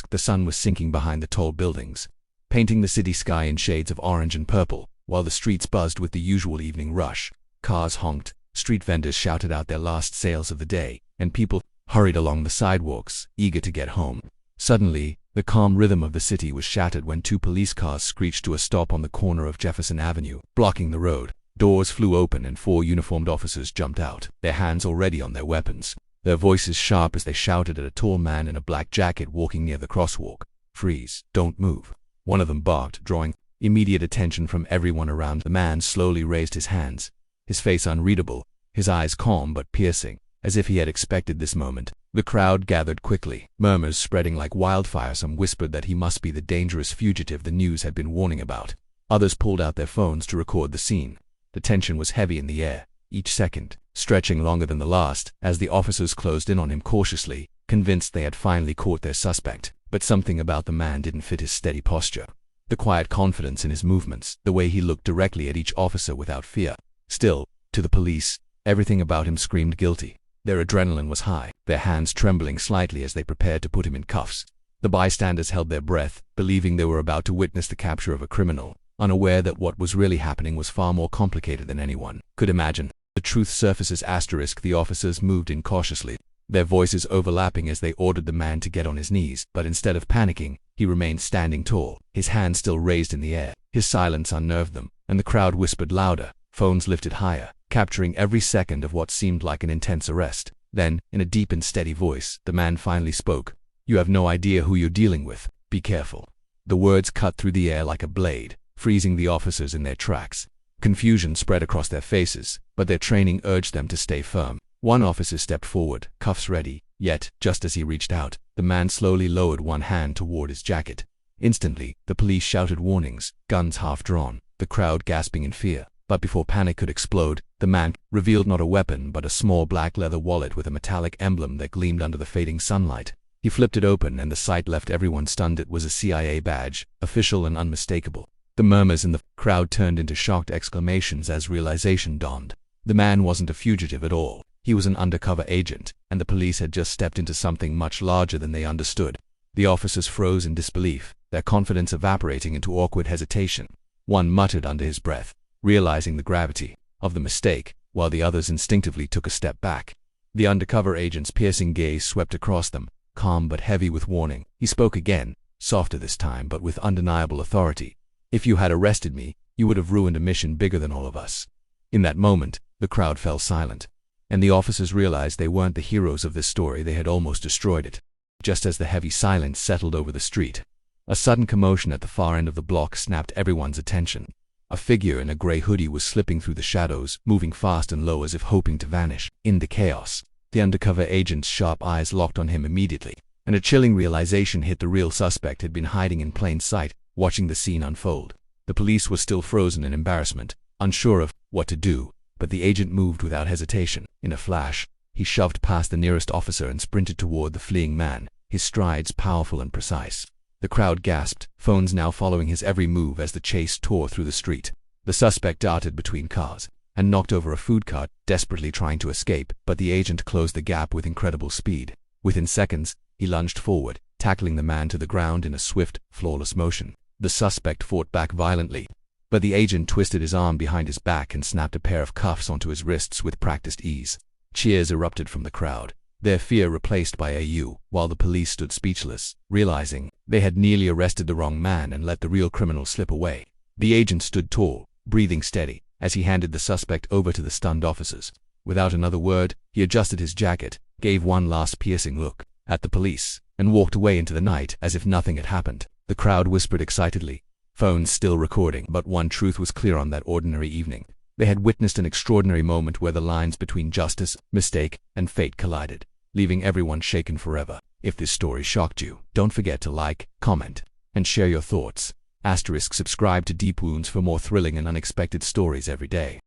The sun was sinking behind the tall buildings, painting the city sky in shades of orange and purple, while the streets buzzed with the usual evening rush. Cars honked, street vendors shouted out their last sales of the day, and people hurried along the sidewalks, eager to get home. Suddenly, the calm rhythm of the city was shattered when two police cars screeched to a stop on the corner of Jefferson Avenue, blocking the road. Doors flew open and four uniformed officers jumped out, their hands already on their weapons, their voices sharp as they shouted at a tall man in a black jacket walking near the crosswalk. "Freeze, don't move," one of them barked, drawing immediate attention from everyone around. The man slowly raised his hands, his face unreadable, his eyes calm but piercing, as if he had expected this moment. The crowd gathered quickly, murmurs spreading like wildfire. Some whispered that he must be the dangerous fugitive the news had been warning about. Others pulled out their phones to record the scene. The tension was heavy in the air, each second stretching longer than the last, as the officers closed in on him cautiously, convinced they had finally caught their suspect. But something about the man didn't fit his steady posture. The quiet confidence in his movements, the way he looked directly at each officer without fear. Still, to the police, everything about him screamed guilty. Their adrenaline was high, their hands trembling slightly as they prepared to put him in cuffs. The bystanders held their breath, believing they were about to witness the capture of a criminal, unaware that what was really happening was far more complicated than anyone could imagine. The truth surfaces. The officers moved in cautiously, their voices overlapping as they ordered the man to get on his knees, but instead of panicking, he remained standing tall, his hands still raised in the air. His silence unnerved them, and the crowd whispered louder, phones lifted higher, capturing every second of what seemed like an intense arrest. Then, in a deep and steady voice, the man finally spoke. "You have no idea who you're dealing with. Be careful." The words cut through the air like a blade, freezing the officers in their tracks. Confusion spread across their faces, but their training urged them to stay firm. One officer stepped forward, cuffs ready, yet, just as he reached out, the man slowly lowered one hand toward his jacket. Instantly, the police shouted warnings, guns half drawn, the crowd gasping in fear. But before panic could explode, the man revealed not a weapon but a small black leather wallet with a metallic emblem that gleamed under the fading sunlight. He flipped it open and the sight left everyone stunned. It was a CIA badge, official and unmistakable. The murmurs in the crowd turned into shocked exclamations as realization dawned. The man wasn't a fugitive at all. He was an undercover agent, and the police had just stepped into something much larger than they understood. The officers froze in disbelief, their confidence evaporating into awkward hesitation. One muttered under his breath, realizing the gravity of the mistake, while the others instinctively took a step back. The undercover agent's piercing gaze swept across them, calm but heavy with warning. He spoke again, softer this time but with undeniable authority. "If you had arrested me, you would have ruined a mission bigger than all of us." In that moment, the crowd fell silent, and the officers realized they weren't the heroes of this story. They had almost destroyed it. Just as the heavy silence settled over the street, a sudden commotion at the far end of the block snapped everyone's attention. A figure in a gray hoodie was slipping through the shadows, moving fast and low as if hoping to vanish. In the chaos, the undercover agent's sharp eyes locked on him immediately, and a chilling realization hit. The real suspect had been hiding in plain sight, watching the scene unfold. The police were still frozen in embarrassment, unsure of what to do, but the agent moved without hesitation. In a flash, he shoved past the nearest officer and sprinted toward the fleeing man, his strides powerful and precise. The crowd gasped, phones now following his every move as the chase tore through the street. The suspect darted between cars and knocked over a food cart, desperately trying to escape, but the agent closed the gap with incredible speed. Within seconds, he lunged forward, tackling the man to the ground in a swift, flawless motion. The suspect fought back violently, but the agent twisted his arm behind his back and snapped a pair of cuffs onto his wrists with practiced ease. Cheers erupted from the crowd, their fear replaced by AU, while the police stood speechless, realizing they had nearly arrested the wrong man and let the real criminal slip away. The agent stood tall, breathing steady, as he handed the suspect over to the stunned officers. Without another word, he adjusted his jacket, gave one last piercing look at the police, and walked away into the night as if nothing had happened. The crowd whispered excitedly, phones still recording. But one truth was clear on that ordinary evening. They had witnessed an extraordinary moment where the lines between justice, mistake, and fate collided, leaving everyone shaken forever. If this story shocked you, don't forget to like, comment, and share your thoughts. *Subscribe to Deep Wounds for more thrilling and unexpected stories every day.